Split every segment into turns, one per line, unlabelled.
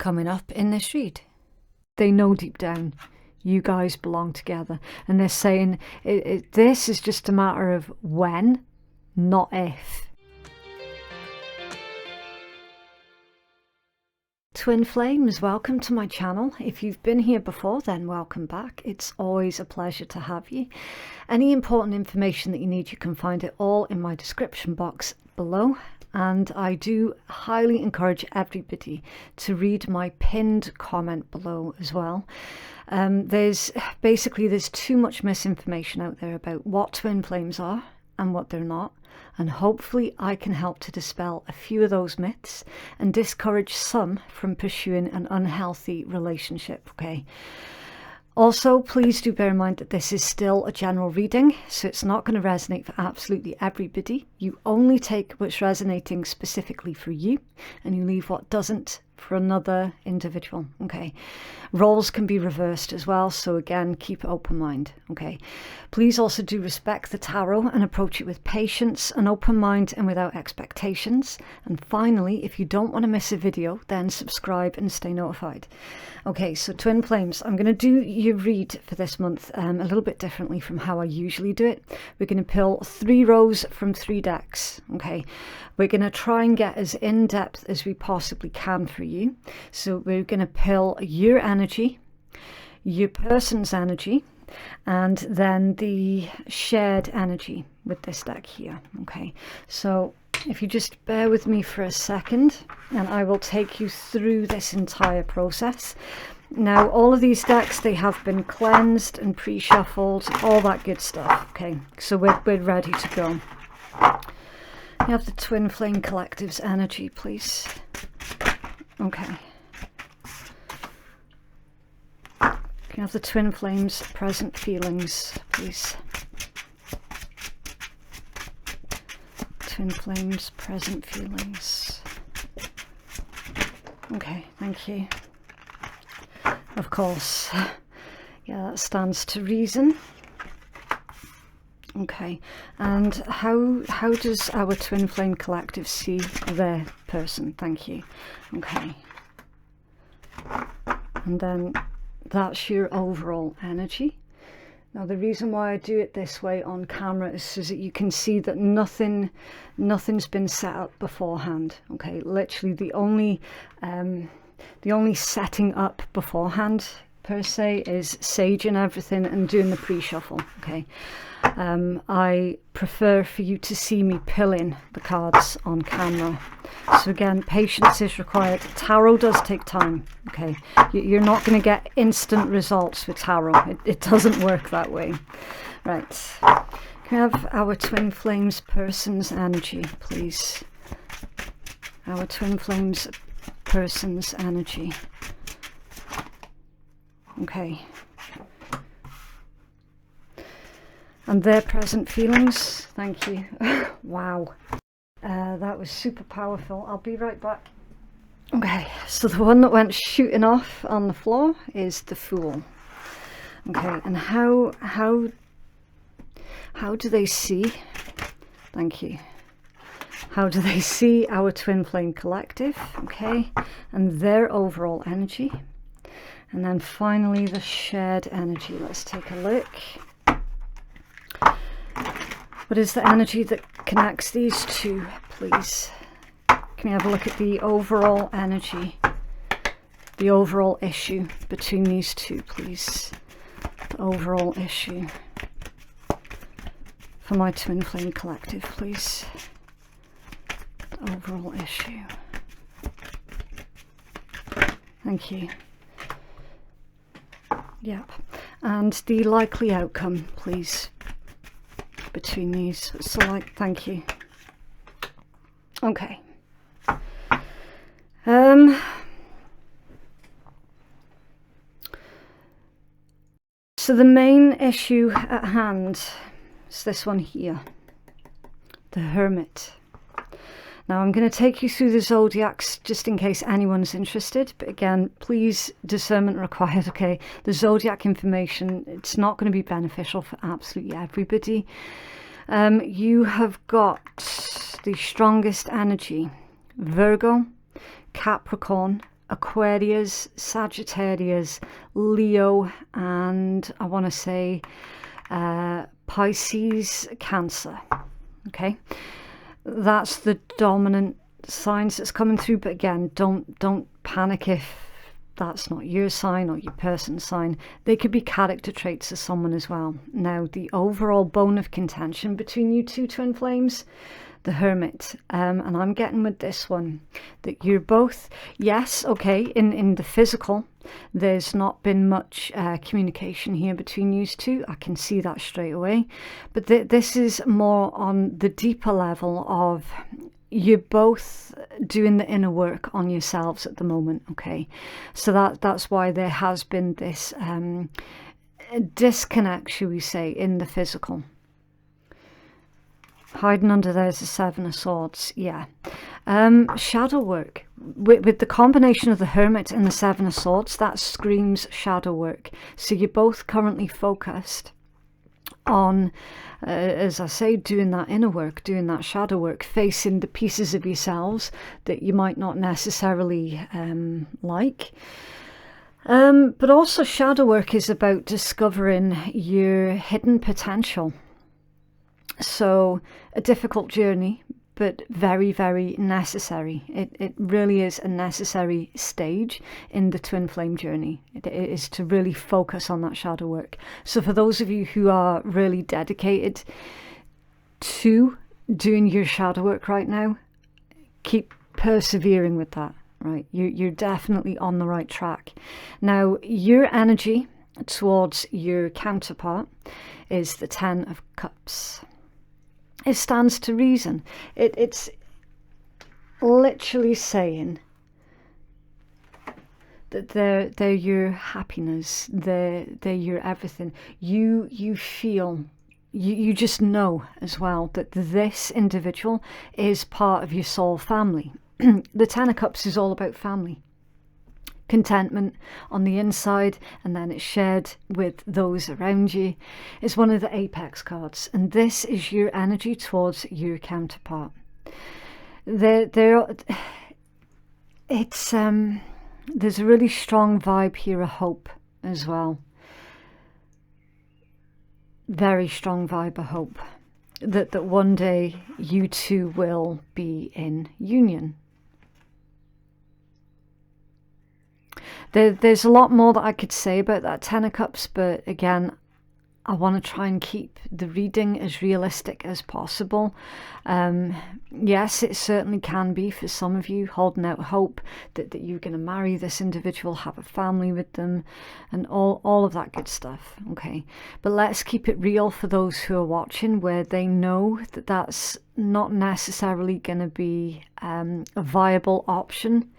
coming up in this read. They know deep down you guys belong together, and they're saying this is just a matter of when, not if. Twin Flames, welcome to my channel. If you've been here before, then welcome back. It's always a pleasure to have you. Any important information that you need, you can find it all in my description box below. And I do highly encourage everybody to read my pinned comment below as well. There's too much misinformation out there about what twin flames are and what they're not. And hopefully I can help to dispel a few of those myths and discourage some from pursuing an unhealthy relationship, okay? Also, please do bear in mind that this is still a general reading, so it's not going to resonate for absolutely everybody. You only take what's resonating specifically for you, and you leave what doesn't for another individual, okay? Roles can be reversed as well, so again, keep an open mind, okay? Please also do respect the tarot and approach it with patience, an open mind, and without expectations. And finally, if you don't want to miss a video, then subscribe and stay notified. Okay, so Twin Flames, I'm going to do your read for this month a little bit differently from how I usually do it. We're going to pull 3 rows from 3 decks, okay? We're going to try and get as in-depth as we possibly can for you. So we're going to pull your energy, your person's energy, and then the shared energy with this deck here, okay? So if you just bear with me for a second, and I will take you through this entire process. Now, all of these decks, they have been cleansed and pre-shuffled, all that good stuff, okay? So we're ready to go. You have the Twin Flame Collective's energy, please. Okay. Can you have the Twin Flames present feelings, please? Twin Flames present feelings. Okay, thank you. Of course. Yeah, that stands to reason. Okay, and how does our Twin Flame Collective see their person? Thank you. Okay. And then that's your overall energy. Now, the reason why I do it this way on camera is so that you can see that nothing's been set up beforehand. Okay, literally the only setting up beforehand per se is saging everything and doing the pre-shuffle. Okay. I prefer for you to see me pulling the cards on camera. So again, patience is required. Tarot does take time, okay? You're not going to get instant results with tarot. It doesn't work that way. Right. Can we have our Twin Flames person's energy, please? Our Twin Flames person's energy. Okay. And their present feelings. Thank you. Wow. That was super powerful. I'll be right back. Okay, so the one that went shooting off on the floor is the Fool. Okay, and how do they see? Thank you. How do they see our Twin Flame Collective? Okay, and their overall energy. And then finally the shared energy. Let's take a look. What is the energy that connects these two, please? Can we have a look at the overall energy, the overall issue between these two, please? The overall issue for my Twin Flame Collective, please. The overall issue. Thank you. Yep. And the likely outcome, please, between these. So, thank you. Okay. So the main issue at hand is this one here, the Hermit. Now I'm going to take you through the zodiacs just in case anyone's interested, but again, please, discernment required, okay? The zodiac information, it's not going to be beneficial for absolutely everybody. You have got the strongest energy: Virgo, Capricorn, Aquarius, Sagittarius, Leo, and I want to say Pisces, Cancer. Okay, that's the dominant signs that's coming through. But again, don't panic if that's not your sign or your person's sign. They could be character traits of someone as well. Now, the overall bone of contention between you two twin flames, the Hermit, and I'm getting with this one that you're both, yes, okay, in the physical, there's not been much communication here between you two. I can see that straight away. But this is more on the deeper level of you're both doing the inner work on yourselves at the moment, okay? So that's why there has been this disconnect, shall we say, in the physical. Hiding under there's the Seven of Swords, yeah. Shadow work. With the combination of the Hermit and the Seven of Swords, that screams shadow work. So you're both currently focused on, as I say, doing that inner work, doing that shadow work, facing the pieces of yourselves that you might not necessarily like. But also shadow work is about discovering your hidden potential. So a difficult journey, but very, very necessary. It really is a necessary stage in the twin flame journey. It is to really focus on that shadow work. So for those of you who are really dedicated to doing your shadow work right now, keep persevering with that, right? You're definitely on the right track. Now, your energy towards your counterpart is the Ten of Cups. It stands to reason. It's literally saying that they're your happiness, they're your everything. You feel, you just know as well that this individual is part of your soul family. The Ten of Cups is all about family. Contentment on the inside, and then it's shared with those around you. It's one of the apex cards, and this is your energy towards your counterpart. There's a really strong vibe here of hope as well. Very strong vibe of hope that one day you two will be in union. There's a lot more that I could say about that Ten of Cups, but again, I want to try and keep the reading as realistic as possible. Yes, it certainly can be for some of you, holding out hope that you're going to marry this individual, have a family with them, and all of that good stuff, okay? But let's keep it real for those who are watching, where they know that that's not necessarily going to be a viable option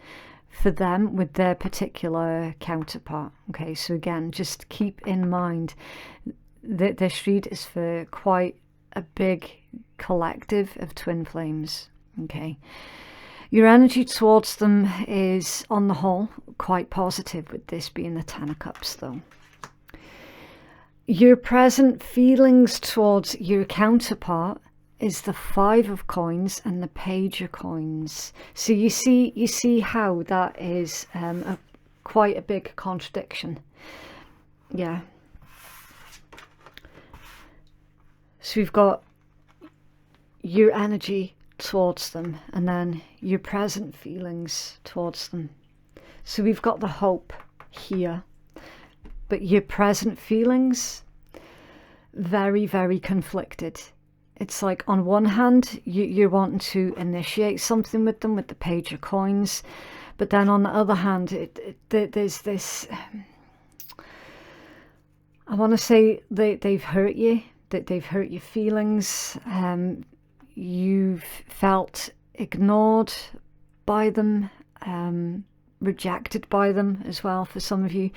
for them with their particular counterpart. Okay, so again, just keep in mind that this read is for quite a big collective of twin flames. Okay, your energy towards them is on the whole quite positive, with this being the Ten of Cups though. Your present feelings towards your counterpart is the Five of Coins and the Page of Coins. So you see how that is quite a big contradiction. Yeah. So we've got your energy towards them, and then your present feelings towards them. So we've got the hope here, but your present feelings, very, very conflicted. It's like, on one hand, you're wanting to initiate something with them with the Page of Coins, but then on the other hand, there's this, I want to say they've hurt you, that they've hurt your feelings. You've felt ignored by them, rejected by them as well for some of you.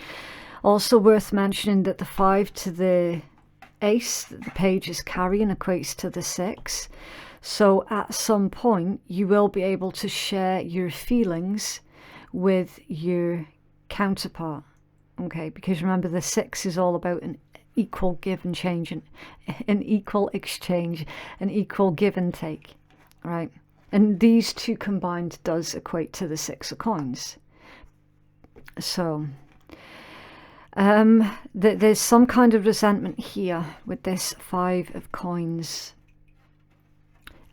Also worth mentioning that the 5 to the Ace that the Page is carrying equates to the 6. So at some point you will be able to share your feelings with your counterpart, okay? Because remember, the 6 is all about an equal give and change, and an equal exchange, an equal give and take, right? And these two combined does equate to the 6 of Coins. So there's some kind of resentment here with this 5 of coins.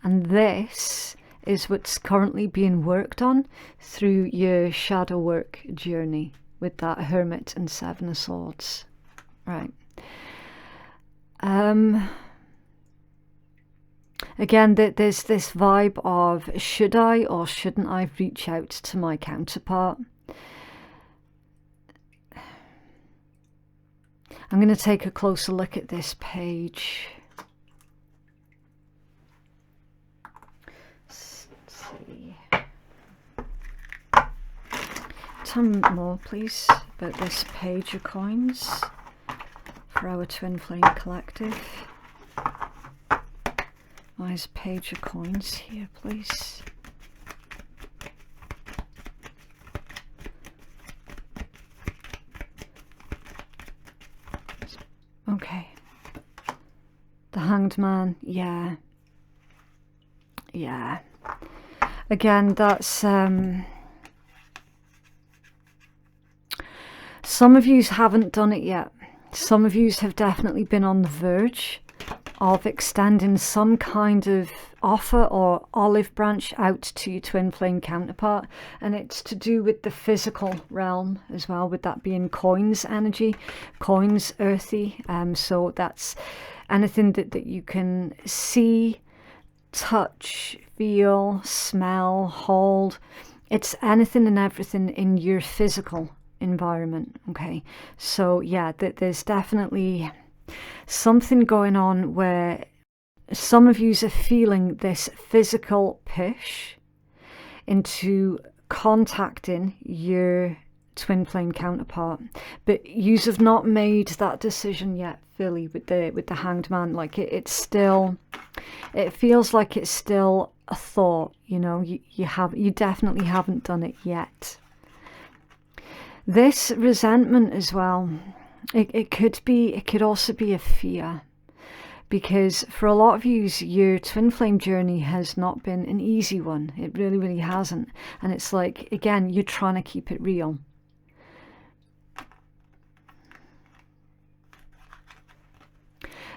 And this is what's currently being worked on through your shadow work journey with that Hermit and 7 of Swords. Right. Again, there's this vibe of, should I or shouldn't I reach out to my counterpart? I'm going to take a closer look at this page. Let's see. Tell me more, please, about this page of coins for our Twin Flame Collective. Why is page of coins here, please? Okay. The Hanged Man, yeah. Yeah. Again, that's some of you haven't done it yet. Some of you have definitely been on the verge of extending some kind of offer or olive branch out to your twin flame counterpart, and it's to do with the physical realm as well, with that being coins energy, coins earthy. So that's anything that you can see, touch, feel, smell, hold. It's anything and everything in your physical environment. Okay, so yeah, there's definitely something going on where some of you are feeling this physical push into contacting your twin flame counterpart, but you have not made that decision yet fully with the Hanged Man. Like it feels like it's still a thought, you know. You definitely haven't done it yet. This resentment as well, it could also be a fear, because for a lot of you, your twin flame journey has not been an easy one. It really, really hasn't. And it's like, again, you're trying to keep it real.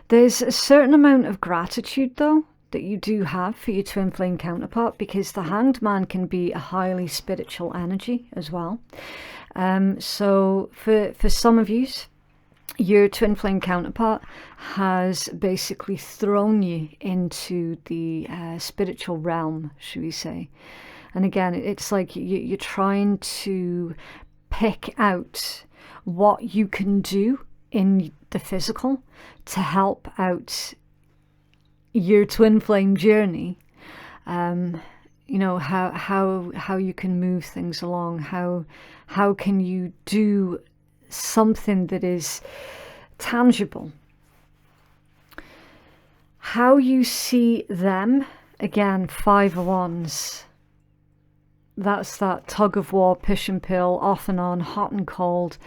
There's a certain amount of gratitude, though, that you do have for your twin flame counterpart, because the Hanged Man can be a highly spiritual energy as well. So for some of you, your twin flame counterpart has basically thrown you into the spiritual realm, should we say. And again, it's like you're trying to pick out what you can do in the physical to help out your twin flame journey. You know, how you can move things along, how can you do something that is tangible. How you see them, again, 5 of Wands. That's that tug of war, push and pull, off and on, hot and cold,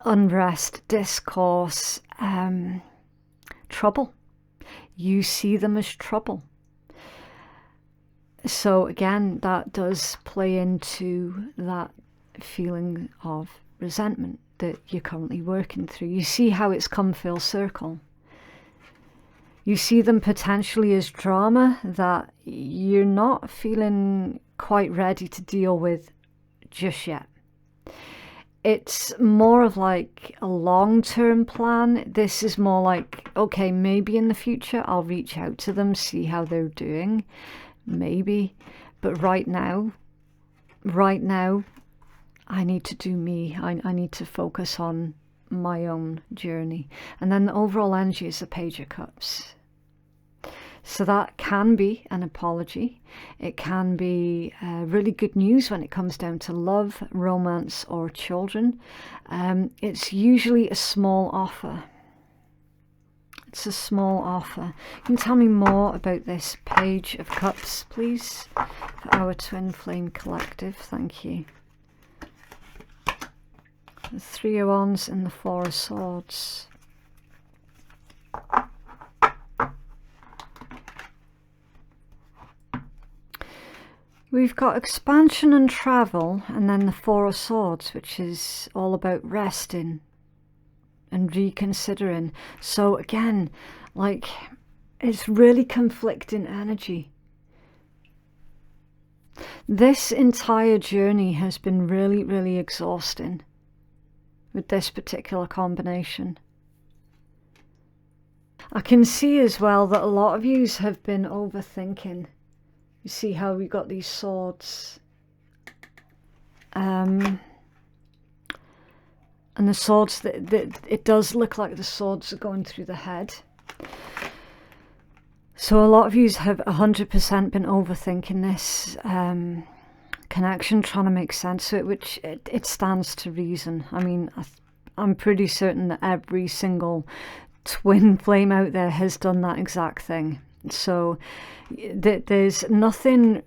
unrest, discourse, trouble. You see them as trouble. So again, that does play into that feeling of resentment that you're currently working through. You see how it's come full circle. You see them potentially as drama that you're not feeling quite ready to deal with just yet. It's more of like a long-term plan. This is more like, okay, maybe in the future I'll reach out to them, see how they're doing, maybe. But right now, I need to do me. I need to focus on my own journey. And then the overall energy is the Page of Cups. So that can be an apology. It can be really good news when it comes down to love, romance, or children. It's usually a small offer. It's a small offer. Can you tell me more about this Page of Cups, please, for our Twin Flame Collective? Thank you. The 3 of Wands and the 4 of Swords. We've got expansion and travel, and then the Four of Swords, which is all about resting and reconsidering. So again, like, it's really conflicting energy. This entire journey has been really, really exhausting with this particular combination. I can see as well that a lot of you have been overthinking. You see how we got these swords. And the swords, it does look like the swords are going through the head. So a lot of you have 100% been overthinking this connection, trying to make sense of it, which it stands to reason. I mean, I'm pretty certain that every single twin flame out there has done that exact thing. So there's nothing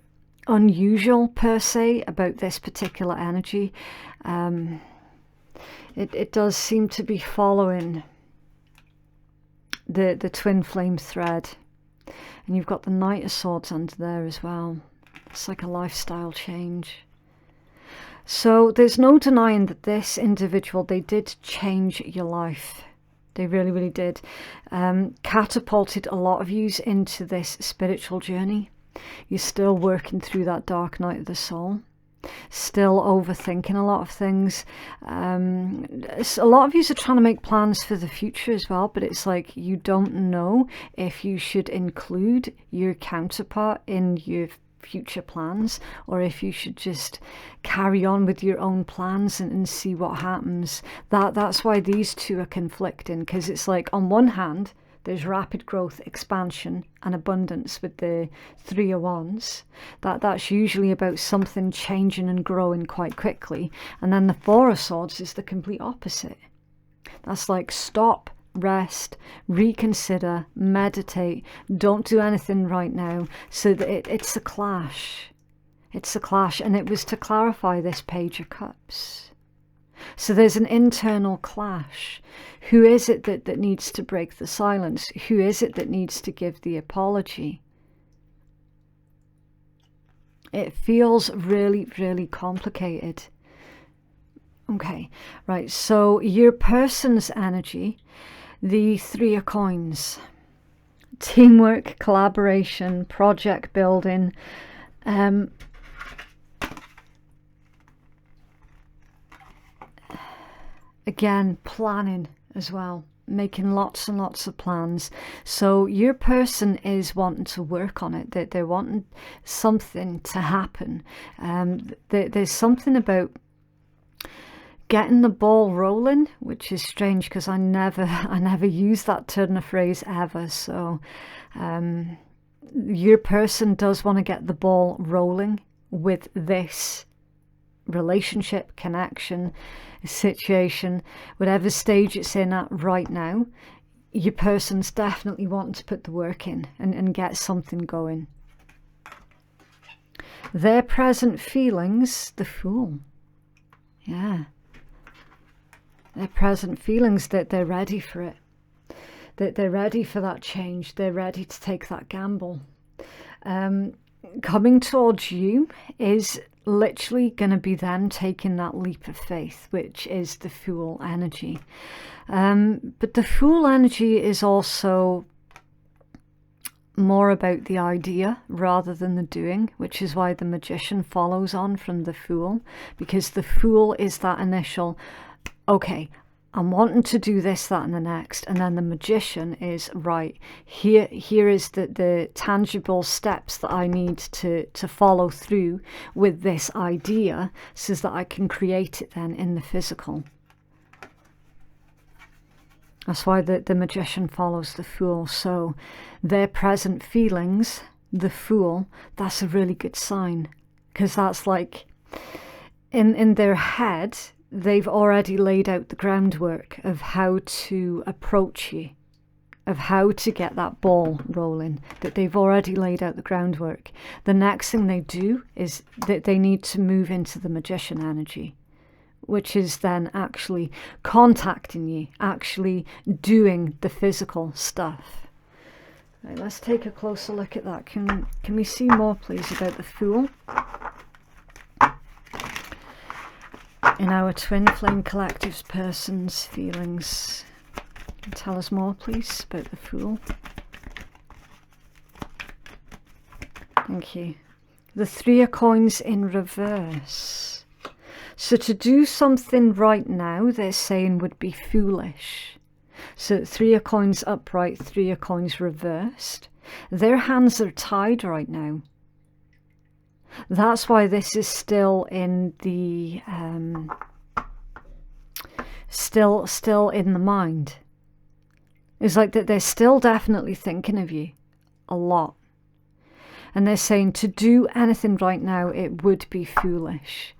unusual per se about this particular energy. It does seem to be following the twin flame thread. And you've got the Knight of Swords under there as well. It's like a lifestyle change. So there's no denying that this individual, they did change your life. They really, really did. Catapulted a lot of you into this spiritual journey. You're still working through that dark night of the soul. Still overthinking a lot of things. A lot of you are trying to make plans for the future as well, but it's like you don't know if you should include your counterpart in your future plans, or if you should just carry on with your own plans and see what happens. That's why these two are conflicting, because it's like on one hand there's rapid growth, expansion and abundance with the Three of Wands. That's usually about something changing and growing quite quickly. And then the Four of Swords is the complete opposite. That's like stop, rest, reconsider, meditate, don't do anything right now. So that it's a clash. It's a clash, and it was to clarify this Page of Cups. So there's an internal clash. Who is it that needs to break the silence? Who is it that needs to give the apology? It feels really, really complicated. Okay, right, so your person's energy, the Three of Coins, teamwork, collaboration, project building, again, planning as well, making lots and lots of plans. So your person is wanting to work on it. They're wanting something to happen. There's something about getting the ball rolling, which is strange because I never use that turn of phrase ever. So your person does want to get the ball rolling with this relationship, connection, situation, whatever stage it's in at right now. Your person's definitely wanting to put the work in and get something going. Their present feelings, the Fool. Yeah. Their present feelings, that they're ready for it. That they're ready for that change. They're ready to take that gamble. Coming towards you is literally going to be them taking that leap of faith, which is the Fool energy. But the Fool energy is also more about the idea rather than the doing, which is why the Magician follows on from the Fool, because the Fool is that initial, okay, I'm wanting to do this, that and the next, and then the Magician is, right, here is the tangible steps that I need to follow through with this idea so that I can create it then in the physical. That's why the Magician follows the Fool. So their present feelings, the Fool, that's a really good sign, because that's like in their head, they've already laid out the groundwork of how to approach you, of how to get that ball rolling, that they've already laid out the groundwork. The next thing they do is that they need to move into the Magician energy, which is then actually contacting you, actually doing the physical stuff. Right, let's take a closer look at that. Can we see more, please, about the Fool in our twin flame collective's person's feelings? Tell us more, please, about the Fool. Thank you. The Three of Coins in reverse. So to do something right now, they're saying, would be foolish. So Three of Coins upright, Three of Coins reversed. Their hands are tied right now. That's why this is still in the still in the mind. It's like that they're still definitely thinking of you a lot. And they're saying to do anything right now, it would be foolish.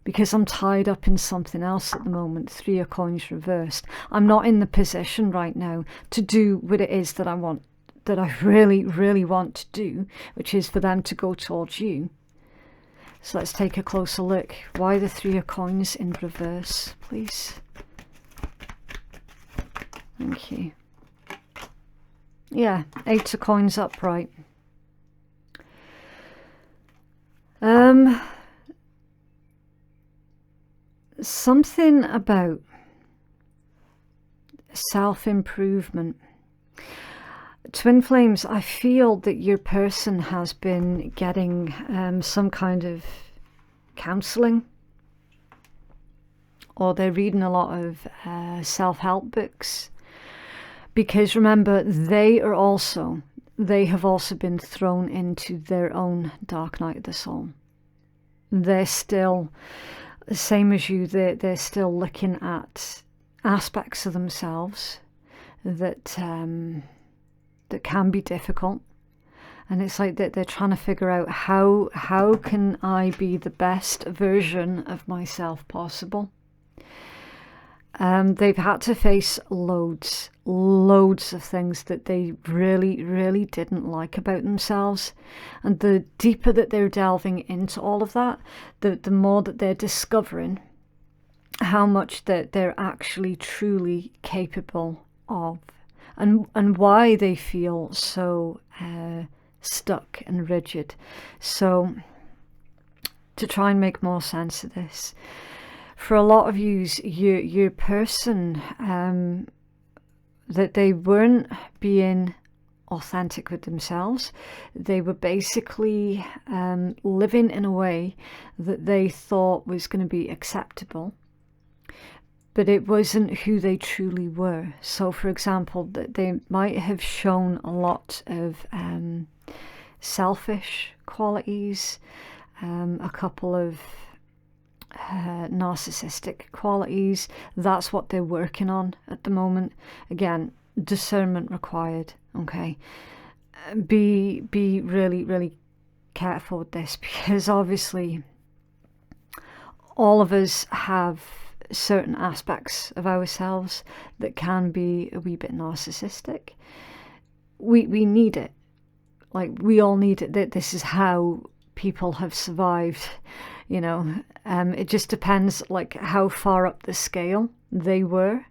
Because I'm tied up in something else at the moment. Three of Coins reversed. I'm not in the position right now to do what it is that I want, that I really, really want to do, which is for them to go towards you. So let's take a closer look. Why the Three of Coins in reverse, please? Thank you. Yeah, Eight of Coins upright. Something about self-improvement. Twin Flames, I feel that your person has been getting some kind of counselling, or they're reading a lot of self-help books, because remember, they have also been thrown into their own dark night of the soul. They're still, same as you, they're still looking at aspects of themselves that that can be difficult, and it's like that they're trying to figure out how can I be the best version of myself possible. They've had to face loads of things that they really didn't like about themselves, and the deeper that they're delving into all of that, the more that they're discovering how much that they're actually truly capable of, and why they feel so stuck and rigid. So to try and make more sense of this, for a lot of you, your person, that they weren't being authentic with themselves. They were basically living in a way that they thought was going to be acceptable, but it wasn't who they truly were. So for example, that they might have shown a lot of selfish qualities, a couple of narcissistic qualities. That's what they're working on at the moment. Again, discernment required. Okay, be really careful with this, because obviously all of us have certain aspects of ourselves that can be a wee bit narcissistic. We need it. Like, we all need it. That this is how people have survived, you know. It just depends like how far up the scale they were.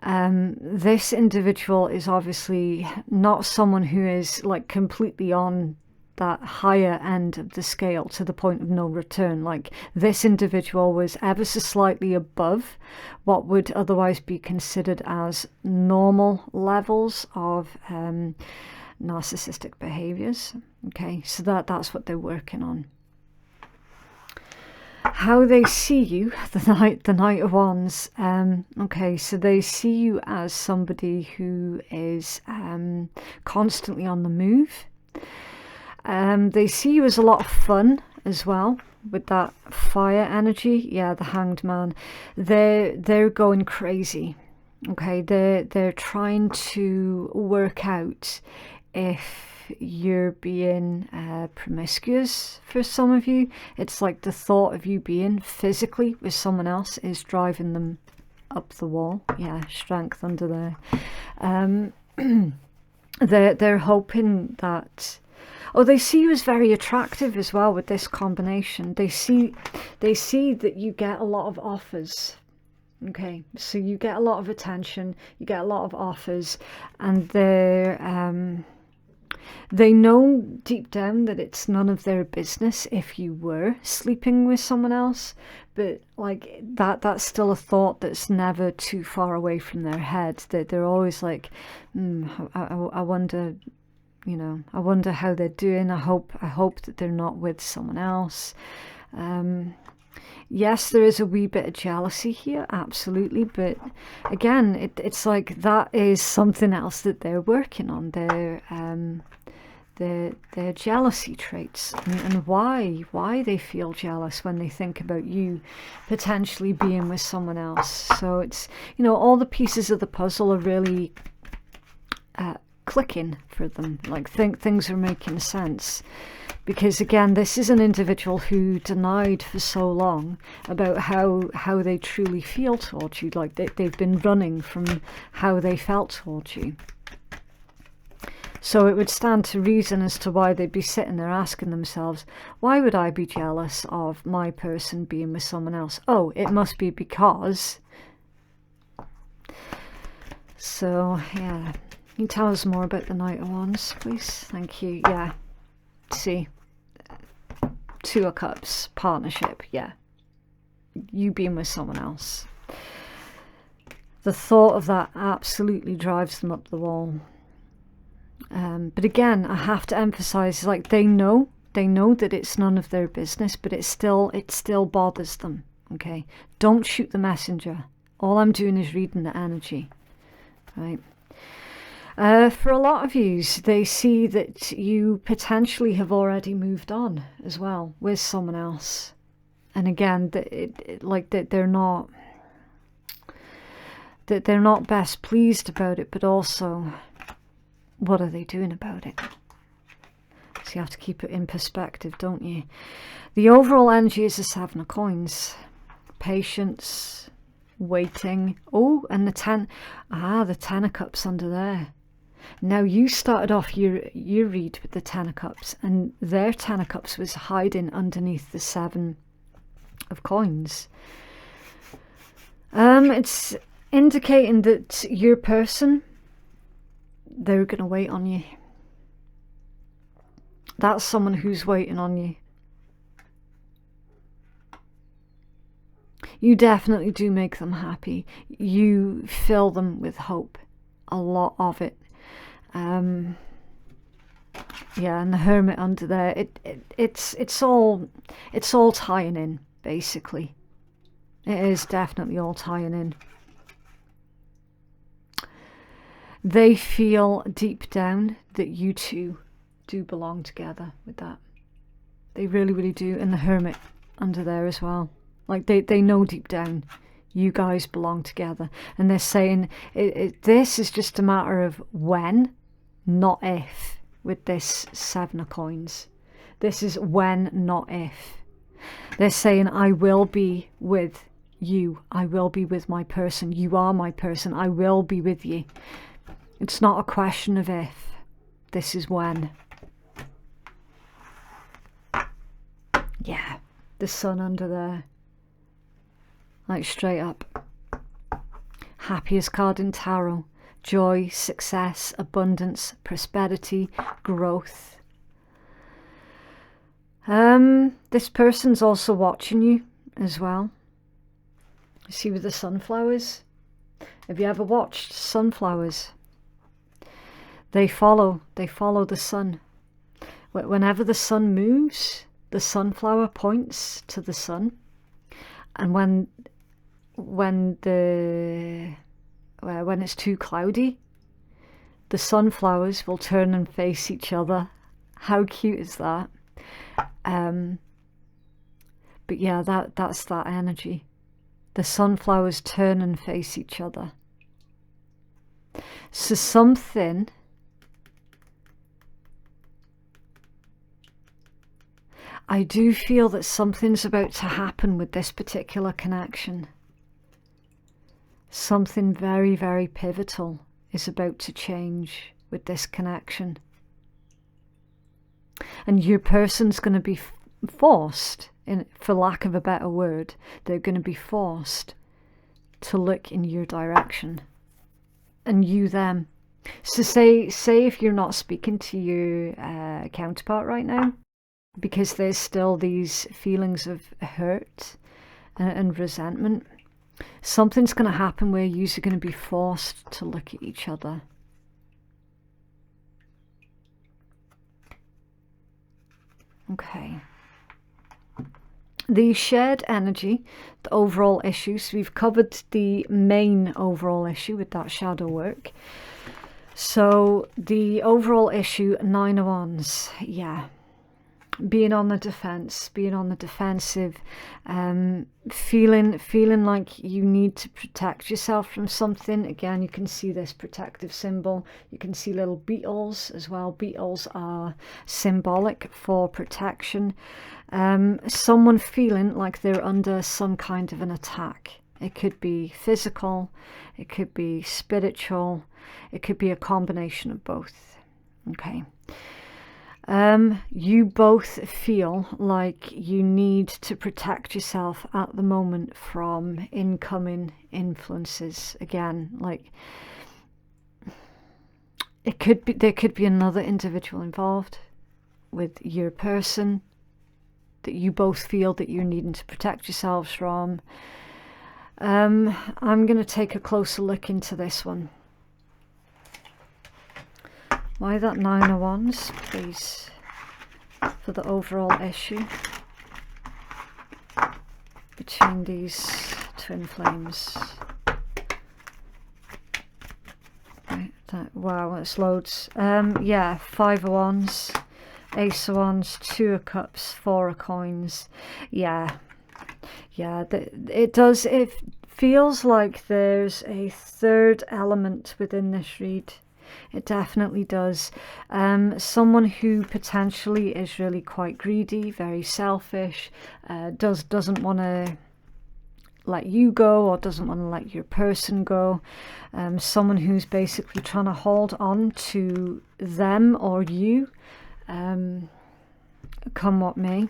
This individual is obviously not someone who is like completely on that higher end of the scale to the point of no return. Like, this individual was ever so slightly above what would otherwise be considered as normal levels of narcissistic behaviors. Okay, so that's what they're working on. How they see you, the Knight of Wands. Okay, so they see you as somebody who is constantly on the move. They see you as a lot of fun as well, with that fire energy. Yeah, the Hanged Man. They're going crazy. Okay, they're trying to work out if you're being promiscuous. For some of you, it's like the thought of you being physically with someone else is driving them up the wall. Yeah, strength under there. They're hoping that, oh, they see you as very attractive as well with this combination. They see that you get a lot of offers. Okay, so you get a lot of attention, you get a lot of offers, and they're They know deep down that it's none of their business if you were sleeping with someone else, but like that's still a thought that's never too far away from their head. That they're always like, I wonder, you know, I wonder how they're doing. I hope that they're not with someone else. Yes, there is a wee bit of jealousy here, absolutely, but again, it's like that is something else that they're working on. Their jealousy traits, and why they feel jealous when they think about you potentially being with someone else. So it's, you know, all the pieces of the puzzle are really clicking for them, like things are making sense. Because again, this is an individual who denied for so long about how they truly feel towards you. Like they've been running from how they felt towards you. So it would stand to reason as to why they'd be sitting there asking themselves, why would I be jealous of my person being with someone else? Oh, it must be because. So, yeah. Can you tell us more about the Knight of Wands, please? Thank you. Yeah. See. Two of Cups. Partnership. Yeah. You being with someone else. The thought of that absolutely drives them up the wall. But again, I have to emphasize, like, they know that it's none of their business, but it still bothers them. Okay, don't shoot the messenger. All I'm doing is reading the energy, right? For a lot of you, they see that you potentially have already moved on as well with someone else, and again, they're not best pleased about it, but also, what are they doing about it? So you have to keep it in perspective, don't you? The overall energy is the Seven of Coins. Patience, waiting. Oh, and the Ten of Cups under there. Now, you started off your read with the Ten of Cups, and their Ten of Cups was hiding underneath the Seven of Coins. It's indicating that your person, they're going to wait on you. That's someone who's waiting on you. You definitely do make them happy. You fill them with hope. A lot of it. Yeah, and the Hermit under there. It's all tying in, basically. It is definitely all tying in. They feel deep down that you two do belong together with that. They really, really do. And the Hermit under there as well. Like they know deep down you guys belong together. And they're saying this is just a matter of when, not if, with this Seven of Coins. This is when, not if. They're saying, I will be with you. I will be with my person. You are my person. I will be with you. It's not a question of if. This is when. Yeah, the Sun under there. Like straight up. Happiest card in tarot. Joy, success, abundance, prosperity, growth. This person's also watching you as well. You see with the sunflowers? Have you ever watched sunflowers? They follow the sun. Whenever the sun moves, the sunflower points to the sun. And when it's too cloudy, the sunflowers will turn and face each other. How cute is that? But yeah, that's that energy. The sunflowers turn and face each other. So something I do feel that something's about to happen with this particular connection. Something very, very pivotal is about to change with this connection. And your person's going to be forced, for lack of a better word, they're going to be forced to look in your direction. And you them. So say if you're not speaking to your counterpart right now, because there's still these feelings of hurt and resentment, something's going to happen where you're going to be forced to look at each other. Okay. The shared energy, the overall issues, we've covered the main overall issue with that shadow work. So the overall issue, 9 of Wands, yeah. Being on the defense, being on the defensive, feeling like you need to protect yourself from something. Again, you can see this protective symbol. You can see little beetles as well. Beetles are symbolic for protection. Someone feeling like they're under some kind of an attack. It could be physical, it could be spiritual, it could be a combination of both. Okay. You both feel like you need to protect yourself at the moment from incoming influences. Again, like there could be another individual involved with your person that you both feel that you're needing to protect yourselves from. I'm going to take a closer look into this one. Why that 9 of Wands, please, for the overall issue between these twin flames. Right, wow, that's loads. Yeah, 5 of Wands, Ace of Wands, 2 of Cups, 4 of Coins. Yeah, it feels like there's a third element within this read. It definitely does. Someone who potentially is really quite greedy, very selfish, doesn't want to let you go or doesn't want to let your person go. Someone who's basically trying to hold on to them or you, come what may.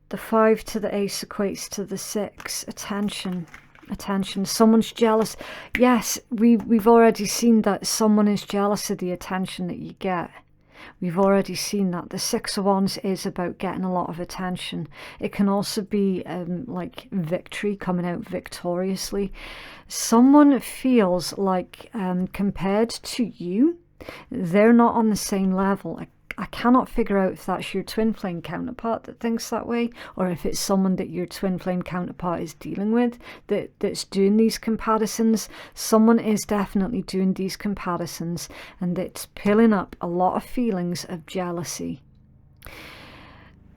The 5 to the Ace equates to the 6, attention. Someone's jealous. Yes, we've already seen that someone is jealous of the attention that you get. We've already seen that. The 6 of Wands is about getting a lot of attention. It can also be like victory, coming out victoriously. Someone feels like compared to you, they're not on the same level. I cannot figure out if that's your twin flame counterpart that thinks that way, or if it's someone that your twin flame counterpart is dealing with that's doing these comparisons. Someone is definitely doing these comparisons, and it's pulling up a lot of feelings of jealousy.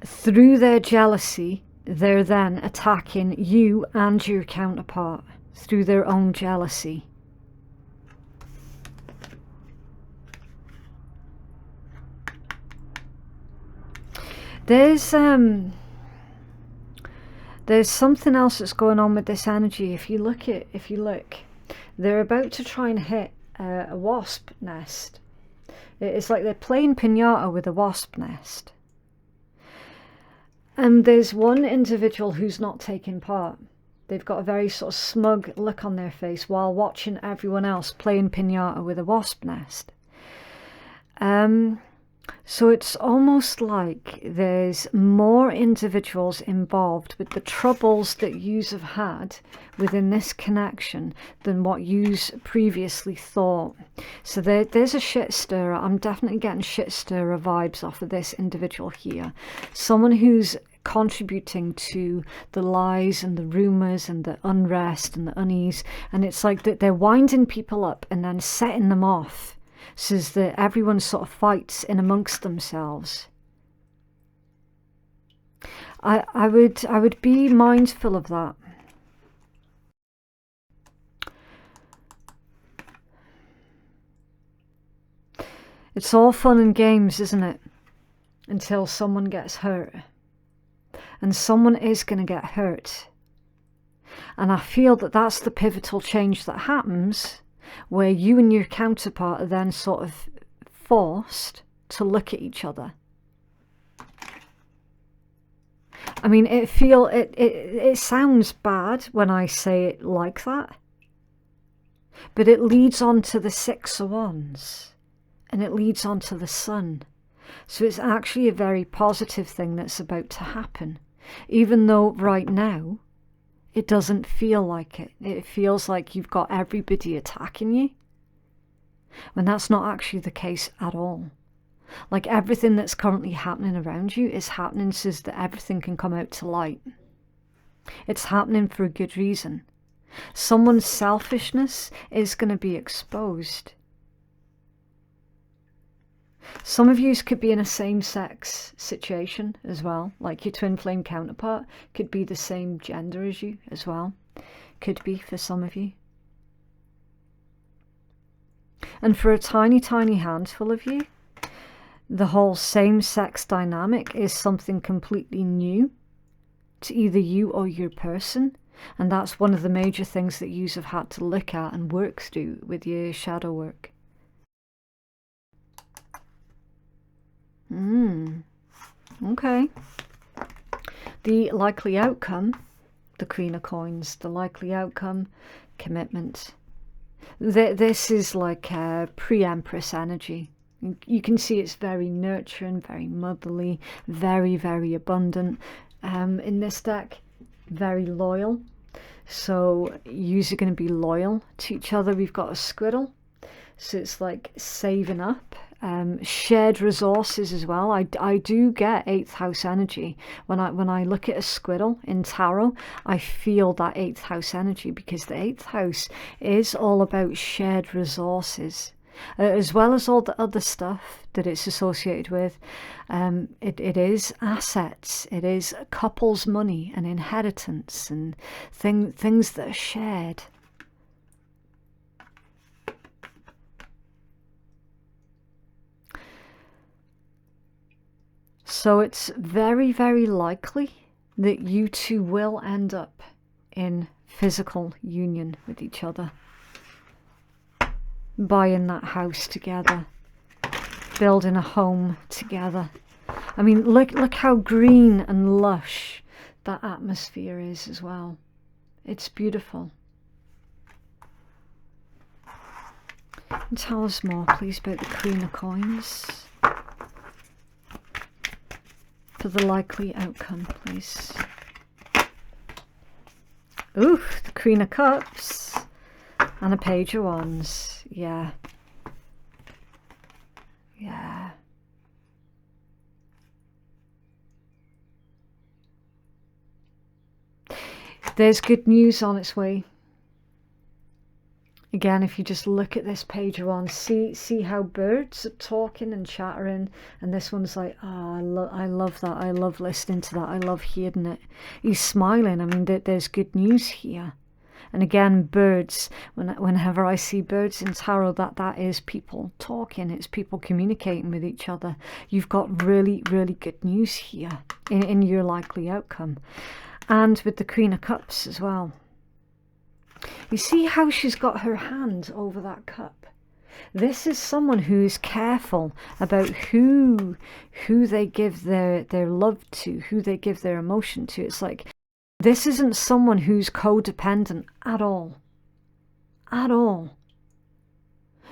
Through their jealousy, they're then attacking you and your counterpart through their own jealousy. There's something else that's going on with this energy. If you look, they're about to try and hit a wasp nest. It's like they're playing piñata with a wasp nest. And there's one individual who's not taking part. They've got a very sort of smug look on their face while watching everyone else playing piñata with a wasp nest. So it's almost like there's more individuals involved with the troubles that yous have had within this connection than what yous previously thought. So there's a shit stirrer. I'm definitely getting shit stirrer vibes off of this individual here. Someone who's contributing to the lies and the rumors and the unrest and the unease. And it's like that they're winding people up and then setting them off, so that everyone sort of fights in amongst themselves. I would be mindful of that. It's all fun and games, isn't it? Until someone gets hurt. And someone is going to get hurt. And I feel that that's the pivotal change that happens, where you and your counterpart are then sort of forced to look at each other. I mean, it sounds bad when I say it like that, But it leads on to the Six of Wands, and it leads on to the Sun. So it's actually a very positive thing that's about to happen, even though right now it doesn't feel like it. It feels like you've got everybody attacking you, when that's not actually the case at all. Like, everything that's currently happening around you is happening so that everything can come out to light. It's happening for a good reason. Someone's selfishness is going to be exposed. Some of you could be in a same-sex situation as well. Like, your twin flame counterpart could be the same gender as you as well. Could be for some of you. And for a tiny, tiny handful of you, the whole same-sex dynamic is something completely new to either you or your person. And that's one of the major things that you have had to look at and work through with your shadow work. Okay. The likely outcome, the Queen of Coins, the likely outcome, commitment. This is like a pre-Empress energy. You can see it's very nurturing, very motherly, very, very abundant. In this deck, very loyal. So yous are going to be loyal to each other. We've got a squirrel. So it's like saving up. Shared resources as well. I do get 8th house energy. When I look at a squirrel in tarot, I feel that 8th house energy, because the 8th house is all about shared resources. As well as all the other stuff that it's associated with. It is assets, it is couples' money and inheritance and things that are shared. So it's very, very likely that you two will end up in physical union with each other. Buying that house together, building a home together. I mean, look how green and lush that atmosphere is as well. It's beautiful. And tell us more, please, about the Queen of Coins. For the likely outcome, please. Ooh, the Queen of Cups. And a Page of Wands. Yeah. Yeah. There's good news on its way. Again, if you just look at this Page of Wands, see how birds are talking and chattering, and this one's like, oh, I love that. I love listening to that. I love hearing it. He's smiling. I mean, there's good news here. And again, birds, whenever I see birds in tarot, that is people talking. It's people communicating with each other. You've got really, really good news here in your likely outcome. And with the Queen of Cups as well. You see how she's got her hand over that cup? This is someone who is careful about who they give their love to, who they give their emotion to. It's like, this isn't someone who's codependent at all. At all.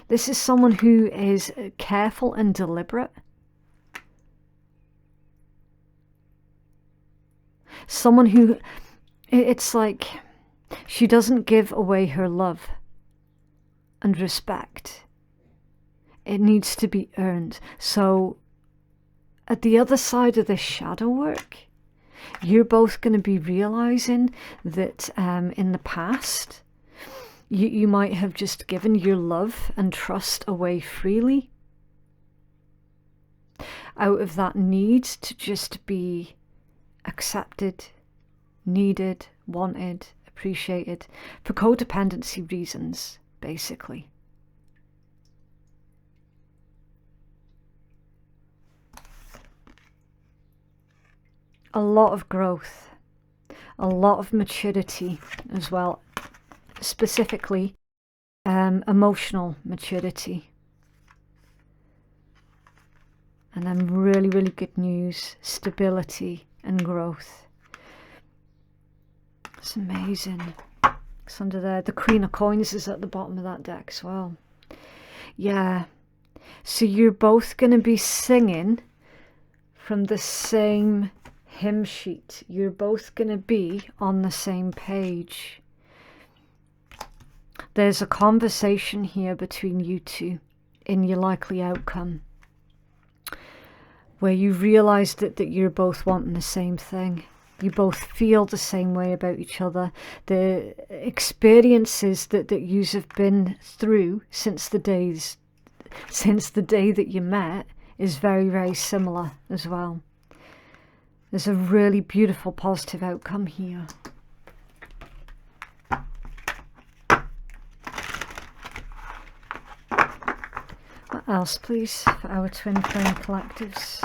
This is someone who is careful and deliberate. Someone who, it's like, she doesn't give away her love and respect. It needs to be earned. So, at the other side of this shadow work, you're both going to be realizing that in the past, you might have just given your love and trust away freely out of that need to just be accepted, needed, wanted, appreciated, for codependency reasons, basically. A lot of growth, a lot of maturity as well, specifically emotional maturity. And then really, really good news, stability and growth. It's amazing. It's under there. The Queen of Coins is at the bottom of that deck as well. Yeah. So you're both going to be singing from the same hymn sheet. You're both going to be on the same page. There's a conversation here between you two in your likely outcome, where you realize that you're both wanting the same thing. You both feel the same way about each other. The experiences that you have been through since the day that you met is very, very similar as well. There's a really beautiful positive outcome here. What else, please, for our twin flame collectives?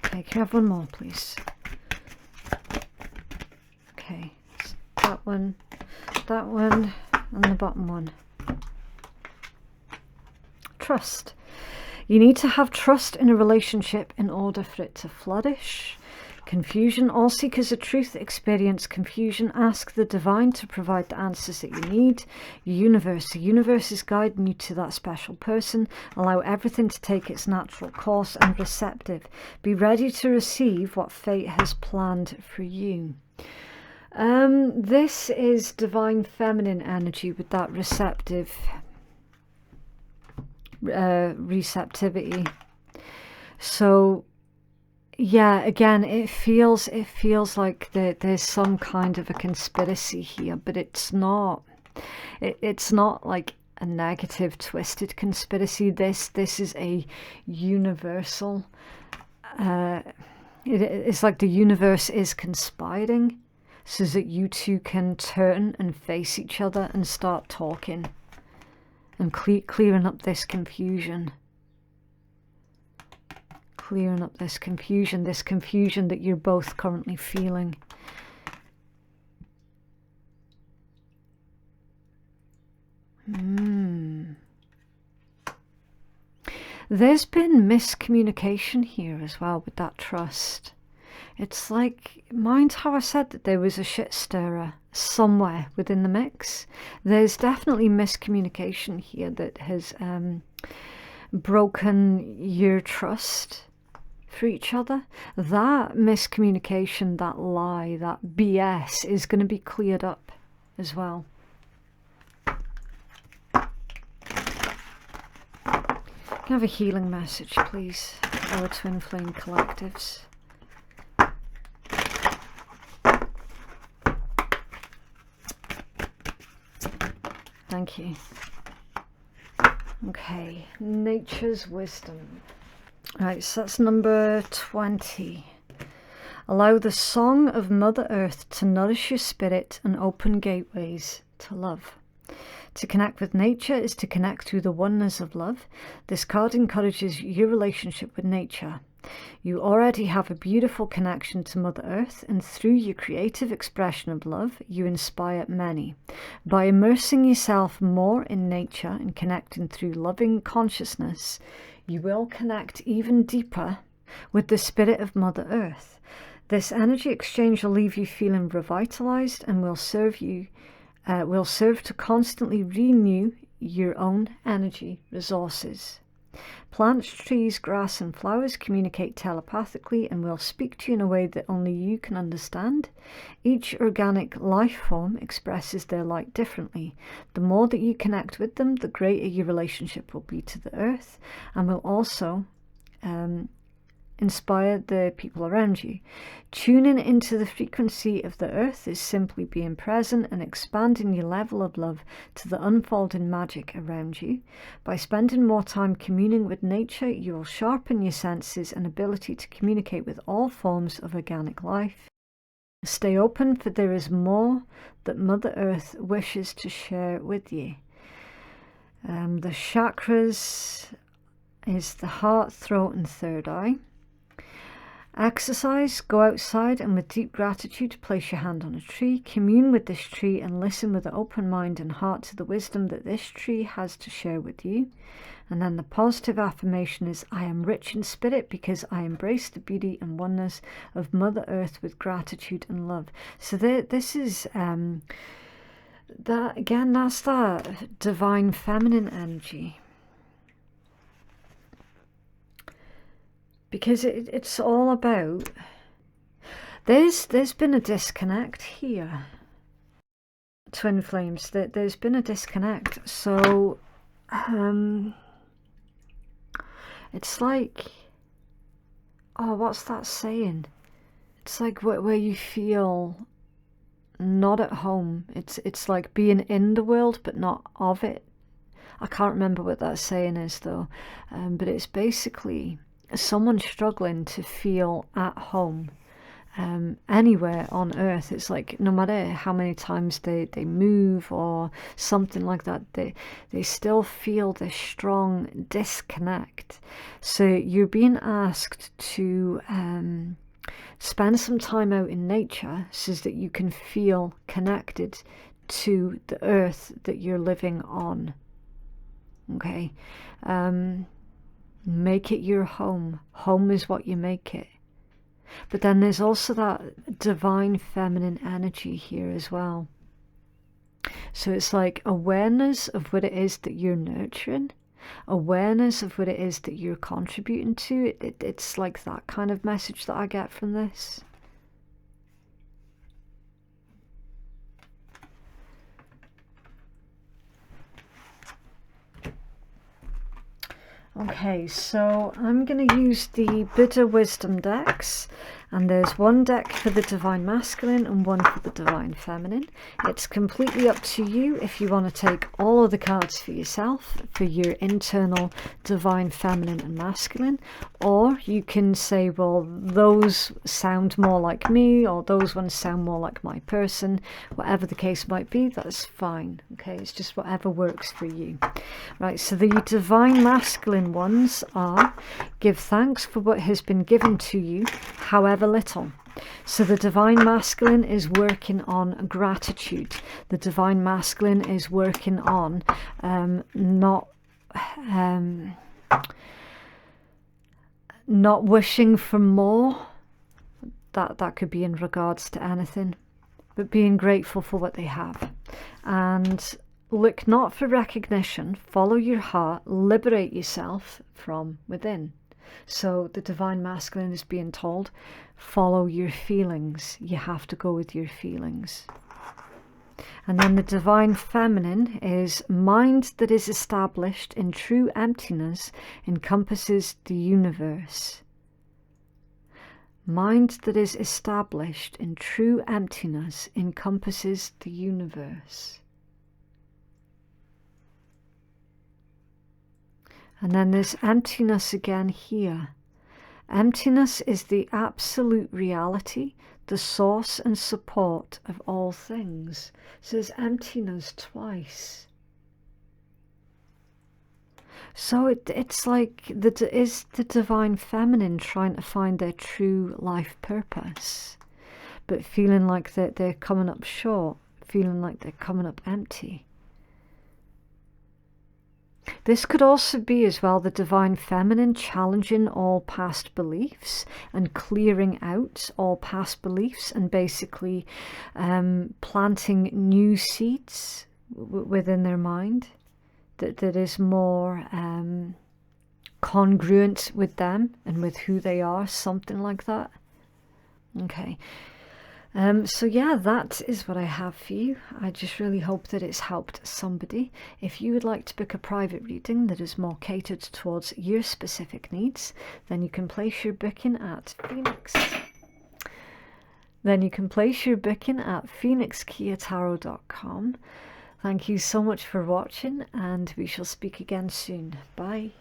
Okay, can I have one more, please? Okay, that one, and the bottom one. Trust. You need to have trust in a relationship in order for it to flourish. Confusion. All seekers of truth experience confusion. Ask the divine to provide the answers that you need. The universe is guiding you to that special person. Allow everything to take its natural course and receptive. Be ready to receive what fate has planned for you. This is divine feminine energy with that receptivity. So yeah, again, it feels like there's some kind of a conspiracy here, but it's not. It's not like a negative, twisted conspiracy. This is a universal. It's like the universe is conspiring, so that you two can turn and face each other and start talking and clearing up this confusion. Clearing up this confusion that you're both currently feeling. There's been miscommunication here as well with that trust. It's like, mind how I said that there was a shit stirrer somewhere within the mix? There's definitely miscommunication here that has broken your trust for each other. That miscommunication, that lie, that BS is going to be cleared up as well. Can I have a healing message, please, for our twin flame collectives? Thank you. Okay, nature's wisdom. Right, so that's number 20. Allow the song of Mother Earth to nourish your spirit and open gateways to love. To connect with nature is to connect through the oneness of love. This card encourages your relationship with nature. You already have a beautiful connection to Mother Earth, and through your creative expression of love, you inspire many. By immersing yourself more in nature and connecting through loving consciousness, you will connect even deeper with the spirit of Mother Earth. This energy exchange will leave you feeling revitalized and will serve to constantly renew your own energy resources. Plants, trees, grass and flowers communicate telepathically and will speak to you in a way that only you can understand. Each organic life form expresses their light differently. The more that you connect with them, the greater your relationship will be to the earth, and will also inspire the people around you. Tuning into the frequency of the earth is simply being present and expanding your level of love to the unfolding magic around you. By spending more time communing with nature, you will sharpen your senses and ability to communicate with all forms of organic life. Stay open, for there is more that Mother Earth wishes to share with you. The chakras is the heart, throat and third eye. Exercise, go outside and with deep gratitude place your hand on a tree, commune with this tree and listen with an open mind and heart to the wisdom that this tree has to share with you. And then the positive affirmation is, I am rich in spirit because I embrace the beauty and oneness of Mother Earth with gratitude and love. So this is, that again, that's that divine feminine energy. Because it's all about, there's been a disconnect here, twin flames, there's been a disconnect. So it's like, oh, what's that saying? It's like where you feel not at home. It's like being in the world but not of it. I can't remember what that saying is though, but it's basically someone struggling to feel at home anywhere on earth. It's like no matter how many times they move or something like that, they still feel this strong disconnect. So you're being asked to spend some time out in nature so that you can feel connected to the earth that you're living on. Okay, make it your home. Home is what you make it. But then there's also that divine feminine energy here as well. So it's like awareness of what it is that you're nurturing, awareness of what it is that you're contributing to. It's like that kind of message that I get from this. Okay, so I'm going to use the Buddha Wisdom decks, and there's one deck for the Divine Masculine and one for the Divine Feminine. It's completely up to you if you want to take all of the cards for yourself, for your internal Divine Feminine and Masculine, or you can say, well, those sound more like me, or those ones sound more like my person. Whatever the case might be, that's fine. Okay, it's just whatever works for you. Right, so the Divine Masculine ones are, give thanks for what has been given to you, however little. So the Divine Masculine is working on gratitude. The Divine Masculine is working on not wishing for more. That could be in regards to anything, but being grateful for what they have. And look not for recognition, follow your heart, liberate yourself from within. So the Divine Masculine is being told, follow your feelings. You have to go with your feelings. And then the Divine Feminine is, mind that is established in true emptiness encompasses the universe. Mind that is established in true emptiness encompasses the universe. And then there's emptiness again here. Emptiness is the absolute reality, the source and support of all things. So there's emptiness twice. So it's like, is the Divine Feminine trying to find their true life purpose, but feeling like they're coming up short, feeling like they're coming up empty. This could also be as well the Divine Feminine challenging all past beliefs and clearing out all past beliefs and basically planting new seeds within their mind that is more congruent with them and with who they are, something like that. Okay. So yeah, that is what I have for you. I just really hope that it's helped somebody. If you would like to book a private reading that is more catered towards your specific needs, then you can place your booking at phoenixkeyatarot.com. Thank you so much for watching, and we shall speak again soon. Bye.